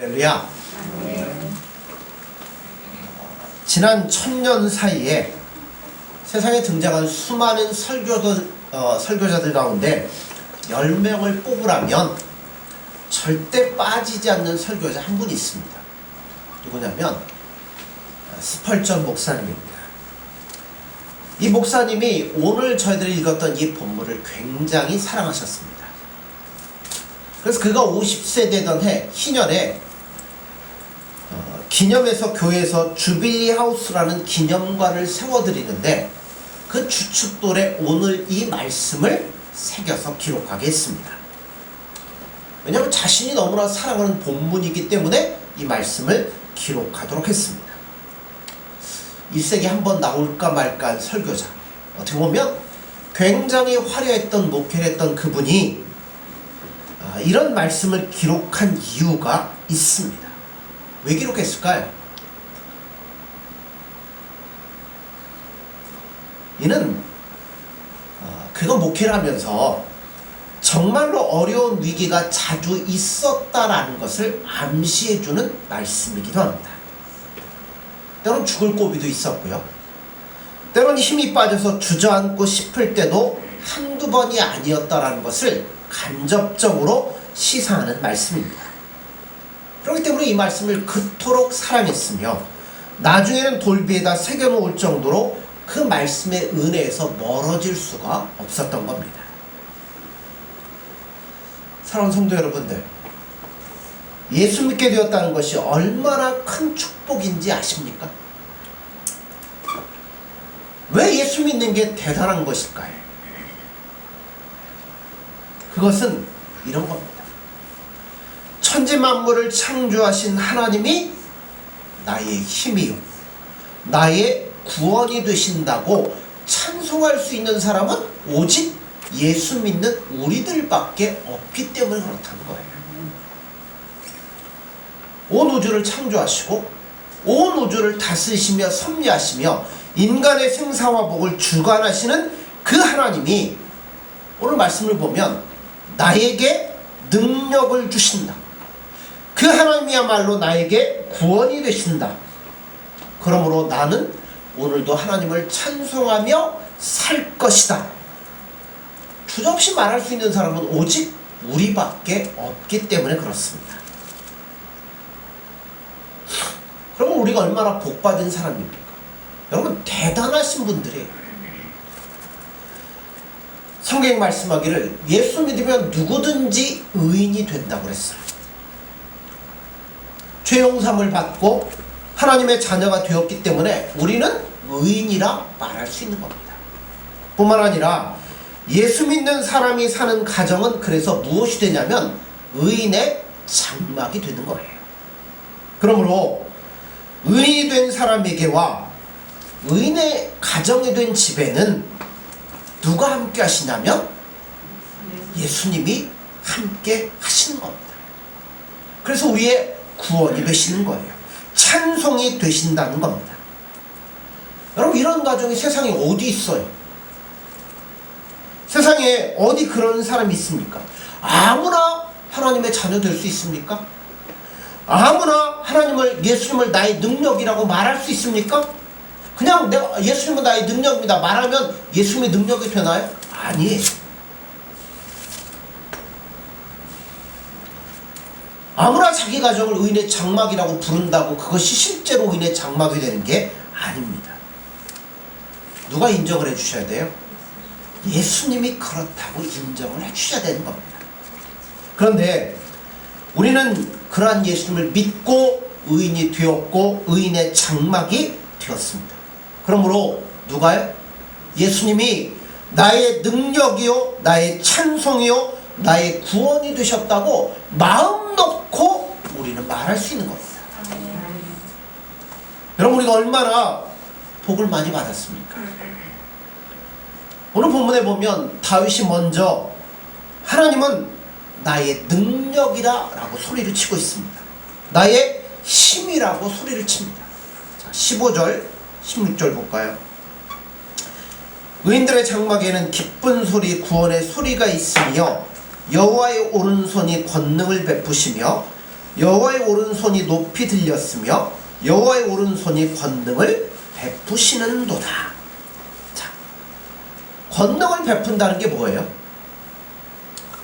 할렐루야. 지난 1000년 사이에 세상에 등장한 수많은 설교자들 가운데 10명을 뽑으라면 절대 빠지지 않는 설교자 한 분이 있습니다. 누구냐면 스펄전 목사님입니다. 이 목사님이 오늘 저희들이 읽었던 이 본문을 굉장히 사랑하셨습니다. 그래서 그가 50세 되던 해 희년에 기념해서 교회에서 주빌리 하우스라는 기념관을 세워드리는데 그 주춧돌에 오늘 이 말씀을 새겨서 기록하게 했습니다. 왜냐하면 자신이 너무나 사랑하는 본문이기 때문에 이 말씀을 기록하도록 했습니다. 1세기에 한번 나올까 말까 한 설교자, 어떻게 보면 굉장히 화려했던 목회를 했던 그분이 이런 말씀을 기록한 이유가 있습니다. 왜 기록했을까요? 이는 그가 목회를 하면서 정말로 어려운 위기가 자주 있었다라는 것을 암시해주는 말씀이기도 합니다. 때론 죽을 고비도 있었고요. 때론 힘이 빠져서 주저앉고 싶을 때도 한두 번이 아니었다라는 것을 간접적으로 시사하는 말씀입니다. 그렇기 때문에 이 말씀을 그토록 사랑했으며 나중에는 돌비에다 새겨놓을 정도로 그 말씀의 은혜에서 멀어질 수가 없었던 겁니다. 사랑하는 성도 여러분들, 예수 믿게 되었다는 것이 얼마나 큰 축복인지 아십니까? 왜 예수 믿는 게 대단한 것일까요? 그것은 이런 겁니다. 천지 만물을 창조하신 하나님이 나의 힘이요 나의 구원이 되신다고 찬송할 수 있는 사람은 오직 예수 믿는 우리들밖에 없기 때문에 그렇다는 거예요. 온 우주를 창조하시고 온 우주를 다스리시며 섭리하시며 인간의 생사와 복을 주관하시는 그 하나님이 오늘 말씀을 보면 나에게 능력을 주신다. 그 하나님이야말로 나에게 구원이 되신다. 그러므로 나는 오늘도 하나님을 찬송하며 살 것이다. 주저없이 말할 수 있는 사람은 오직 우리밖에 없기 때문에 그렇습니다. 그러면 우리가 얼마나 복받은 사람입니까? 여러분, 대단하신 분들이에요. 성경이 말씀하기를 예수 믿으면 누구든지 의인이 된다고 그랬어요. 죄 용서함을 받고 하나님의 자녀가 되었기 때문에 우리는 의인이라 말할 수 있는 겁니다. 뿐만 아니라 예수 믿는 사람이 사는 가정은 그래서 무엇이 되냐면 의인의 장막이 되는 거예요. 그러므로 의인이 된 사람에게와 의인의 가정이 된 집에는 누가 함께 하시냐면 예수님이 함께 하시는 겁니다. 그래서 우리의 구원이 되시는 거예요. 찬송이 되신다는 겁니다. 여러분, 이런 가정이 세상에 어디 있어요? 세상에 어디 그런 사람이 있습니까? 아무나 하나님의 자녀 될 수 있습니까? 아무나 예수님을 나의 능력이라고 말할 수 있습니까? 그냥 내가 예수님은 나의 능력입니다 말하면 예수님의 능력이 되나요? 아니에요. 아무나 자기 가정을 의인의 장막이라고 부른다고 그것이 실제로 의인의 장막이 되는 게 아닙니다. 누가 인정을 해주셔야 돼요? 예수님이 그렇다고 인정을 해주셔야 되는 겁니다. 그런데 우리는 그러한 예수님을 믿고 의인이 되었고 의인의 장막이 되었습니다. 그러므로 누가요? 예수님이 나의 능력이요 나의 찬송이요 나의 구원이 되셨다고 마음 놓고 우리는 말할 수 있는 겁니다. 여러분, 우리가 얼마나 복을 많이 받았습니까? 오늘 본문에 보면 다윗이 먼저 하나님은 나의 능력이라 라고 소리를 치고 있습니다. 나의 힘이라고 소리를 칩니다. 자, 15절 16절 볼까요? 의인들의 장막에는 기쁜 소리 구원의 소리가 있으며 여호와의 오른손이 권능을 베푸시며 여호와의 오른손이 높이 들렸으며 여호와의 오른손이 권능을 베푸시는도다. 자, 권능을 베푼다는 게 뭐예요?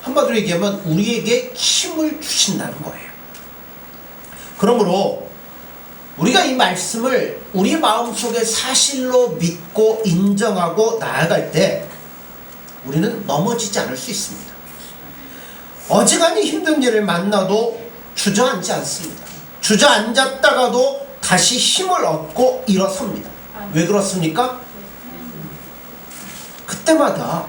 한마디로 얘기하면 우리에게 힘을 주신다는 거예요. 그러므로 우리가 이 말씀을 우리 마음속에 사실로 믿고 인정하고 나아갈 때 우리는 넘어지지 않을 수 있습니다. 어지간히 힘든 일을 만나도 주저앉지 않습니다. 주저앉았다가도 다시 힘을 얻고 일어섭니다. 왜 그렇습니까? 그때마다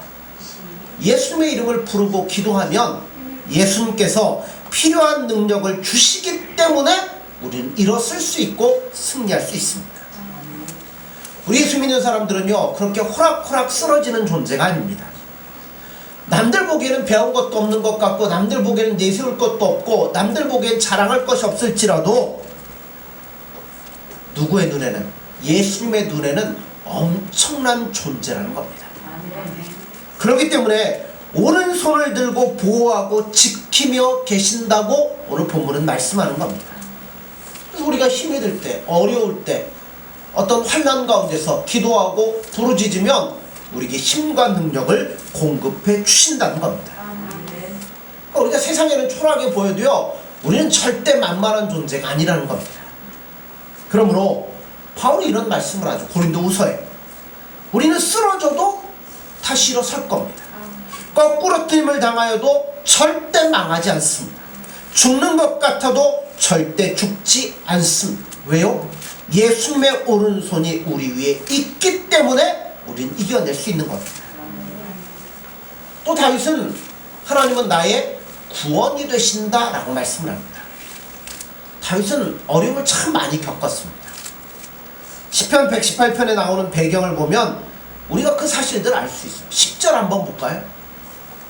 예수님의 이름을 부르고 기도하면 예수님께서 필요한 능력을 주시기 때문에 우리는 일어설 수 있고 승리할 수 있습니다. 우리 예수 믿는 사람들은요, 그렇게 호락호락 쓰러지는 존재가 아닙니다. 남들 보기에는 배운 것도 없는 것 같고, 남들 보기에는 내세울 것도 없고, 남들 보기엔 자랑할 것이 없을지라도 누구의 눈에는, 예수님의 눈에는 엄청난 존재라는 겁니다. 그렇기 때문에 오른손을 들고 보호하고 지키며 계신다고 오늘 본문은 말씀하는 겁니다. 우리가 힘이 들 때, 어려울 때, 어떤 환난 가운데서 기도하고 부르짖으면 우리에게 힘과 능력을 공급해 주신다는 겁니다. 그러니까 우리가 세상에는 초라하게 보여도요, 우리는 절대 만만한 존재가 아니라는 겁니다. 그러므로 바울이 이런 말씀을 하죠. 고린도후서에 우리는 쓰러져도 다시 일어설 겁니다. 거꾸로 틀림을 당하여도 절대 망하지 않습니다. 죽는 것 같아도 절대 죽지 않습니다. 왜요? 예수님의 오른손이 우리 위에 있기 때문에 우리는 이겨낼 수 있는 겁니다. 또 다윗은 하나님은 나의 구원이 되신다 라고 말씀을 합니다. 다윗은 어려움을 참 많이 겪었습니다. 시편 118편에 나오는 배경을 보면 우리가 그 사실들을 알 수 있어요. 10절 한번 볼까요?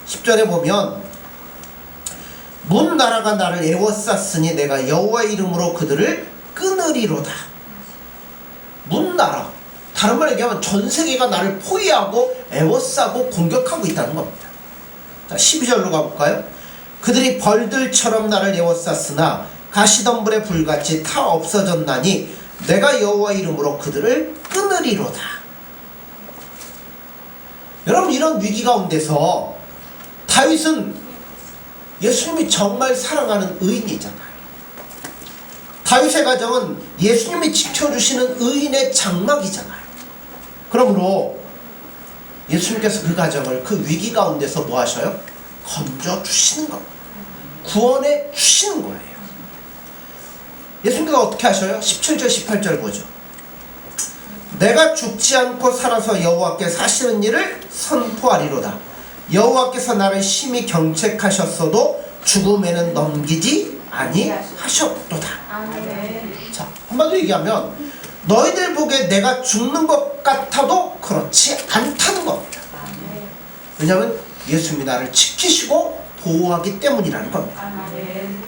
10절에 보면 문 나라가 나를 애워쌌으니 내가 여호와의 이름으로 그들을 끊으리로다. 문 나라, 다른 말로 얘기하면 전 세계가 나를 포위하고 애워싸고 공격하고 있다는 겁니다. 자, 12절로 가볼까요? 그들이 벌들처럼 나를 애워쌌으나 가시덤불의 불같이 타 없어졌나니 내가 여호와의 이름으로 그들을 끊으리로다. 여러분, 이런 위기 가운데서 다윗은 예수님이 정말 사랑하는 의인이잖아요. 다윗의 가정은 예수님이 지켜주시는 의인의 장막이잖아요. 그러므로 예수님께서 그 가정을 그 위기 가운데서 뭐 하셔요? 건져주시는 겁니다. 구원해 주시는 거예요. 예수님께서 어떻게 하셔요? 17절 18절 보죠. 내가 죽지 않고 살아서 여호와께 사시는 일을 선포하리로다. 여호와께서 나를 심히 경책하셨어도 죽음에는 넘기지 아니하셨도다. 자, 한마디로 얘기하면 너희들 보기에 내가 죽는 것 같아도 그렇지 않다는 겁니다. 왜냐하면 예수님이 나를 지키시고 보호하기 때문이라는 겁니다.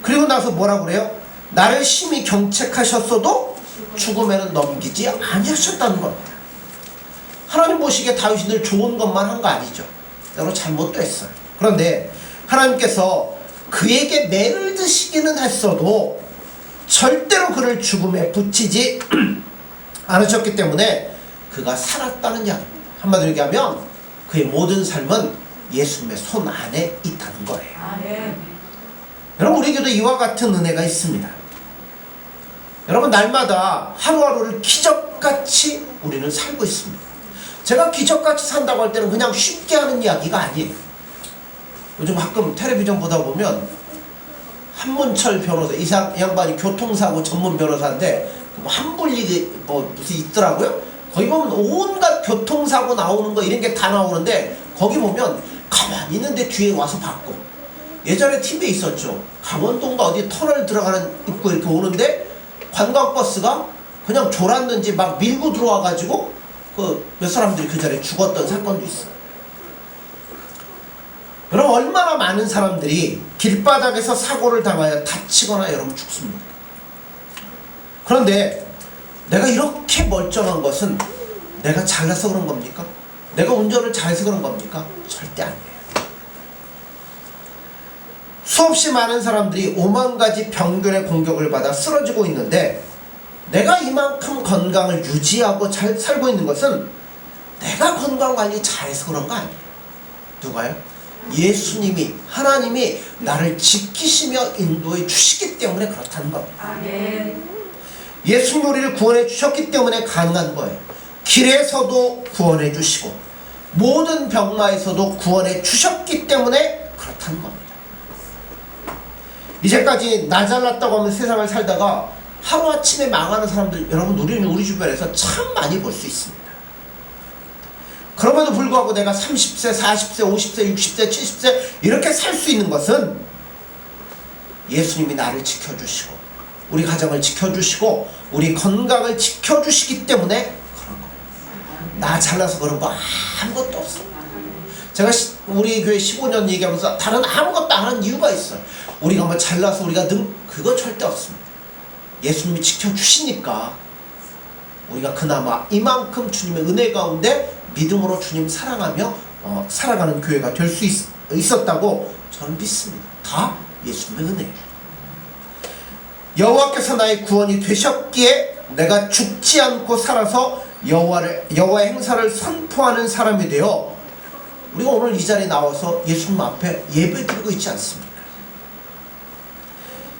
그리고 나서 뭐라고 그래요? 나를 심히 경책하셨어도 죽음에는 넘기지 아니하셨다는 겁니다. 하나님 보시기에 다윗이 늘 좋은 것만 한 거 아니죠. 때로 잘못도 했어요. 그런데 하나님께서 그에게 매를 드시기는 했어도 절대로 그를 죽음에 붙이지 않으셨기 때문에 그가 살았다는 이야기입니다. 한마디로 얘기하면 그의 모든 삶은 예수님의 손 안에 있다는 거예요. 여러분, 우리에게도 이와 같은 은혜가 있습니다. 여러분, 날마다 하루하루를 기적같이 우리는 살고 있습니다. 제가 기적같이 산다고 할 때는 그냥 쉽게 하는 이야기가 아니에요. 요즘 가끔 텔레비전 보다 보면 한문철 변호사, 이 양반이 교통사고 전문 변호사인데 한불리기 무슨 있더라고요. 거기 보면 온갖 교통사고 나오는 거 이런 게 다 나오는데 거기 보면 가만히 있는데 뒤에 와서 받고, 예전에 TV에 있었죠. 강원도인가 어디 터널 들어가는 입구 이렇게 오는데 관광버스가 그냥 졸았는지 막 밀고 들어와가지고 몇 사람들이 그 자리에 죽었던 사건도 있어요. 그럼 얼마나 많은 사람들이 길바닥에서 사고를 당하여 다치거나 여러분 죽습니다. 그런데 내가 이렇게 멀쩡한 것은 내가 잘나서 그런 겁니까? 내가 운전을 잘해서 그런 겁니까? 절대 아니에요. 수없이 많은 사람들이 5만 가지 병균의 공격을 받아 쓰러지고 있는데, 내가 이만큼 건강을 유지하고 잘 살고 있는 것은 내가 건강관리 잘해서 그런 거 아니에요. 누가요? 예수님이, 하나님이 나를 지키시며 인도해 주시기 때문에 그렇다는 겁니다. 아멘. 예수님이 우리를 구원해 주셨기 때문에 가능한 거예요. 길에서도 구원해 주시고 모든 병마에서도 구원해 주셨기 때문에 그렇다는 겁니다. 이제까지 나 잘났다고 하면 세상을 살다가 하루아침에 망하는 사람들, 여러분 우리는 우리 주변에서 참 많이 볼 수 있습니다. 그럼에도 불구하고 내가 30세, 40세, 50세, 60세, 70세 이렇게 살 수 있는 것은 예수님이 나를 지켜주시고 우리 가정을 지켜주시고 우리 건강을 지켜주시기 때문에 그런 거예요. 나 잘나서 그런 거 아무것도 없어요. 제가 우리 교회 15년 얘기하면서 다른 아무것도 안 하는 이유가 있어요. 우리가 뭐 잘나서 우리가 그거 절대 없습니다. 예수님이 지켜주시니까 우리가 그나마 이만큼 주님의 은혜 가운데 믿음으로 주님 사랑하며 살아가는 교회가 될 수 있었다고 저는 믿습니다. 다 예수님의 은혜예요. 여호와께서 나의 구원이 되셨기에 내가 죽지 않고 살아서 여호와의 행사를 선포하는 사람이 되어, 우리가 오늘 이 자리에 나와서 예수님 앞에 예배드리고 있지 않습니까?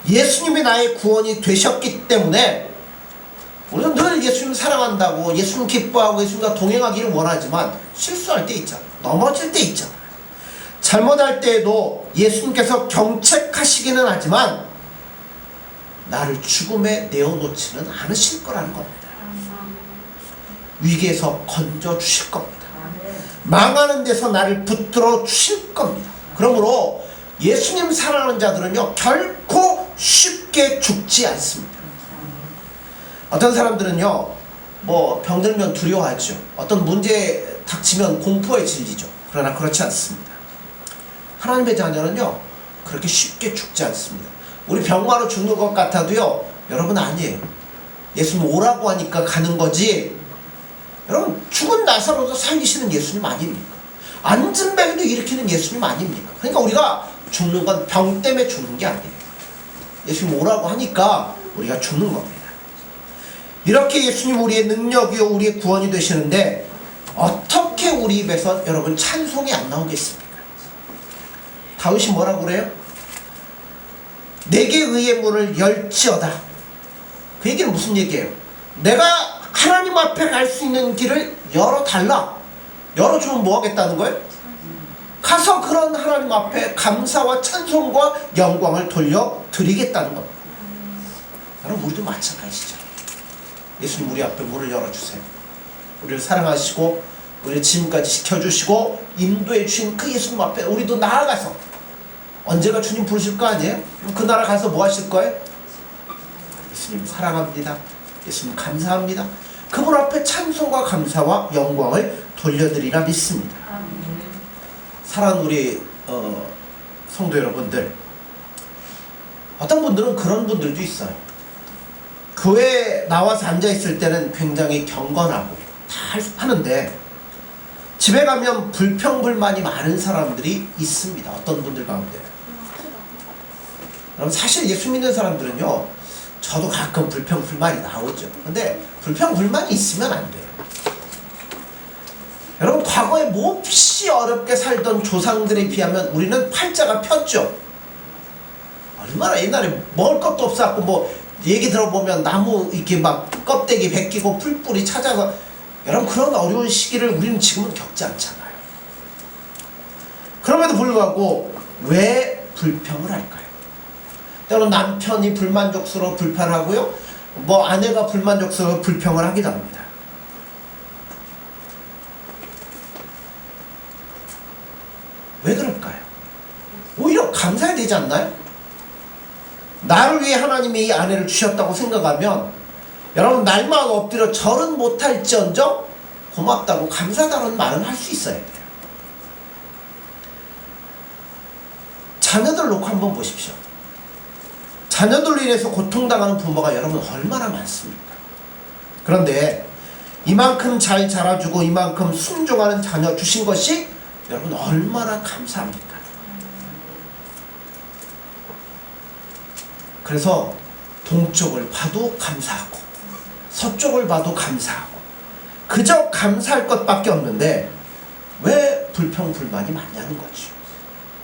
예수님이 나의 구원이 되셨기 때문에 우리는 늘 예수님 사랑한다고, 예수님 기뻐하고 예수님과 동행하기를 원하지만 실수할 때 있잖아. 넘어질 때 있잖아. 잘못할 때에도 예수님께서 경책하시기는 하지만 나를 죽음에 내어놓지는 않으실 거라는 겁니다. 위기에서 건져주실 겁니다. 망하는 데서 나를 붙들어 주실 겁니다. 그러므로 예수님 사랑하는 자들은요 결코 쉽게 죽지 않습니다. 어떤 사람들은요 뭐 병들면 두려워하죠. 어떤 문제 닥치면 공포에 질리죠. 그러나 그렇지 않습니다. 하나님의 자녀는요 그렇게 쉽게 죽지 않습니다. 우리 병마로 죽는 것 같아도요 여러분 아니에요. 예수님 오라고 하니까 가는 거지. 여러분 죽은 나사로도 살리시는 예수님 아닙니까? 앉은 뱅도 일으키는 예수님 아닙니까? 그러니까 우리가 죽는 건 병 때문에 죽는 게 아니에요. 예수님 오라고 하니까 우리가 죽는 겁니다. 이렇게 예수님 우리의 능력이요 우리의 구원이 되시는데 어떻게 우리 입에서 여러분 찬송이 안 나오겠습니까? 다윗이 뭐라고 그래요? 내게 의의 문을 열지어다. 그 얘기는 무슨 얘기예요? 내가 하나님 앞에 갈 수 있는 길을 열어달라. 열어주면 뭐 하겠다는 거예요? 가서 그런 하나님 앞에 감사와 찬송과 영광을 돌려드리겠다는 겁니다. 여러분 우리도 마찬가지죠. 예수님 우리 앞에 문을 열어주세요. 우리를 사랑하시고 우리를 지금까지 지켜주시고 인도해 주신 그 예수님 앞에 우리도 나아가서 언제가 주님 부르실 거 아니에요? 그 나라 가서 뭐 하실 거예요? 예수님 사랑합니다. 예수님 감사합니다. 그분 앞에 찬송과 감사와 영광을 돌려드리라 믿습니다. 사랑하는 우리 성도 여러분들, 어떤 분들은 그런 분들도 있어요. 교회에 나와서 앉아있을 때는 굉장히 경건하고 다 하는데 집에 가면 불평불만이 많은 사람들이 있습니다. 어떤 분들 가운데. 여러분 사실 예수 믿는 사람들은요 저도 가끔 불평불만이 나오죠. 근데 불평불만이 있으면 안 돼요. 여러분 과거에 몹시 어렵게 살던 조상들에 비하면 우리는 팔자가 폈죠. 얼마나 옛날에 먹을 것도 없었고 뭐 얘기 들어보면 나무 이렇게 막 껍데기 벗기고 풀뿌리 찾아서, 여러분 그런 어려운 시기를 우리는 지금은 겪지 않잖아요. 그럼에도 불구하고 왜 불평을 할까요? 때로는 남편이 불만족스러워 불평하고요 뭐 아내가 불만족스러워 불평을 하기도 합니다. 왜 그럴까요? 오히려 감사해야 되지 않나요? 나를 위해 하나님이 이 아내를 주셨다고 생각하면 여러분 날마다 엎드려 절은 못할지언정 고맙다고 감사하다는 말은 할 수 있어야 돼요. 자녀들 놓고 한번 보십시오. 자녀들로 인해서 고통당하는 부모가 여러분 얼마나 많습니까? 그런데 이만큼 잘 자라주고 이만큼 순종하는 자녀 주신 것이 여러분 얼마나 감사합니까? 그래서 동쪽을 봐도 감사하고 서쪽을 봐도 감사하고 그저 감사할 것밖에 없는데 왜 불평불만이 많냐는 거죠.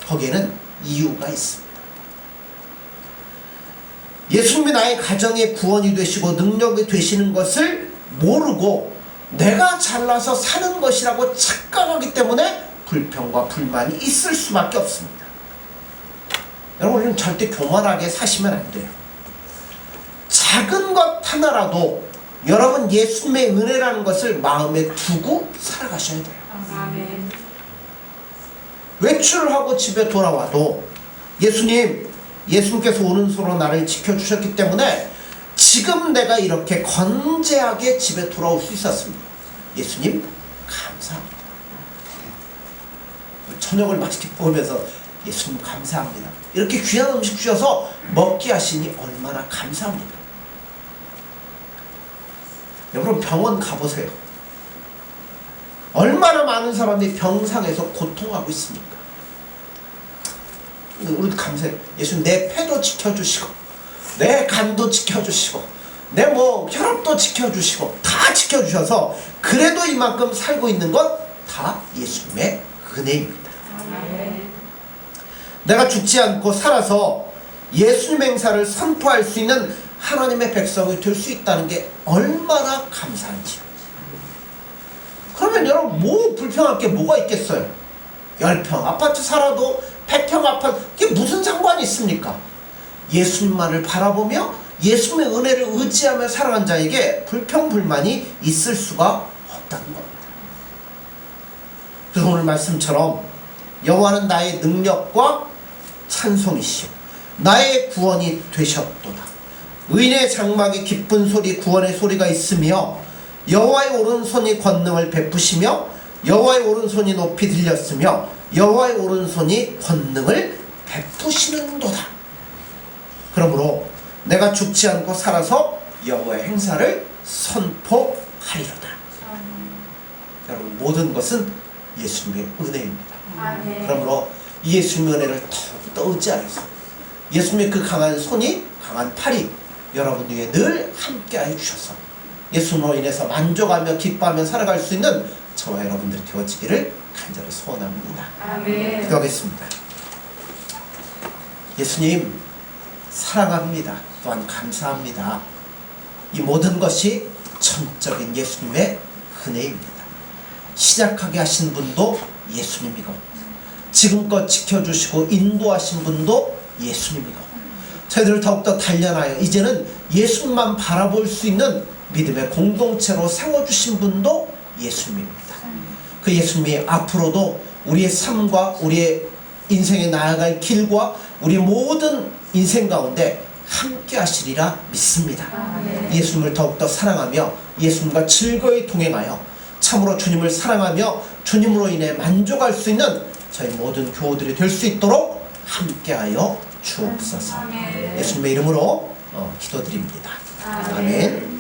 거기에는 이유가 있습니다. 예수님이 나의 가정의 구원이 되시고 능력이 되시는 것을 모르고 내가 잘나서 사는 것이라고 착각하기 때문에 불평과 불만이 있을 수밖에 없습니다. 여러분, 우리는 절대 교만하게 사시면 안 돼요. 작은 것 하나라도 여러분 예수님의 은혜라는 것을 마음에 두고 살아가셔야 돼요. 아멘. 외출을 하고 집에 돌아와도 예수님께서 오른손으로 나를 지켜주셨기 때문에 지금 내가 이렇게 건재하게 집에 돌아올 수 있었습니다. 예수님 감사합니다. 저녁을 맛있게 먹으면서 예수님 감사합니다. 이렇게 귀한 음식 주셔서 먹게 하시니 얼마나 감사합니까? 여러분, 병원 가보세요. 얼마나 많은 사람들이 병상에서 고통하고 있습니까? 우리도 감사해요. 예수님 내 폐도 지켜주시고 내 간도 지켜주시고 내 혈압도 지켜주시고 다 지켜주셔서 그래도 이만큼 살고 있는 것 다 예수님의 은혜입니다. 아멘. 내가 죽지 않고 살아서 예수님 행사를 선포할 수 있는 하나님의 백성이 될 수 있다는 게 얼마나 감사한지요. 그러면 여러분 뭐 불평할 게 뭐가 있겠어요? 10평 아파트 살아도 100평 아파트 이게 무슨 상관이 있습니까? 예수님만을 바라보며 예수님의 은혜를 의지하며 살아간 자에게 불평불만이 있을 수가 없다는 겁니다. 그래서 오늘 말씀처럼 여호와는 나의 능력과 찬송이시오 나의 구원이 되셨도다. 의인의 장막에 기쁜 소리 구원의 소리가 있으며 여호와의 오른손이 권능을 베푸시며 여호와의 오른손이 높이 들렸으며 여호와의 오른손이 권능을 베푸시는도다. 그러므로 내가 죽지 않고 살아서 여호와의 행사를 선포하리로다. 여러분, 모든 것은 예수님의 은혜입니다. 아멘. 그러므로 이 예수님의 은혜를 더욱더 의지하여서 예수님의 그 강한 손이 강한 팔이 여러분 위에 늘 함께하여 주셔서 예수님으로 인해서 만족하며 기뻐하며 살아갈 수 있는 저와 여러분들 되어지기를 간절히 소원합니다. 아멘. 기도하겠습니다. 예수님 사랑합니다. 또한 감사합니다. 이 모든 것이 전적인 예수님의 은혜입니다. 시작하게 하신 분도 예수님이고 지금껏 지켜주시고 인도하신 분도 예수님이고 저희들을 더욱더 단련하여 이제는 예수님만 바라볼 수 있는 믿음의 공동체로 세워주신 분도 예수님입니다. 그 예수님이 앞으로도 우리의 삶과 우리의 인생에 나아갈 길과 우리 모든 인생 가운데 함께 하시리라 믿습니다. 아멘. 예수님을 더욱더 사랑하며 예수님과 즐거이 동행하여 참으로 주님을 사랑하며 주님으로 인해 만족할 수 있는 저희 모든 교우들이 될 수 있도록 함께하여 주옵소서. 아멘. 예수님의 이름으로 기도드립니다. 아멘. 아멘.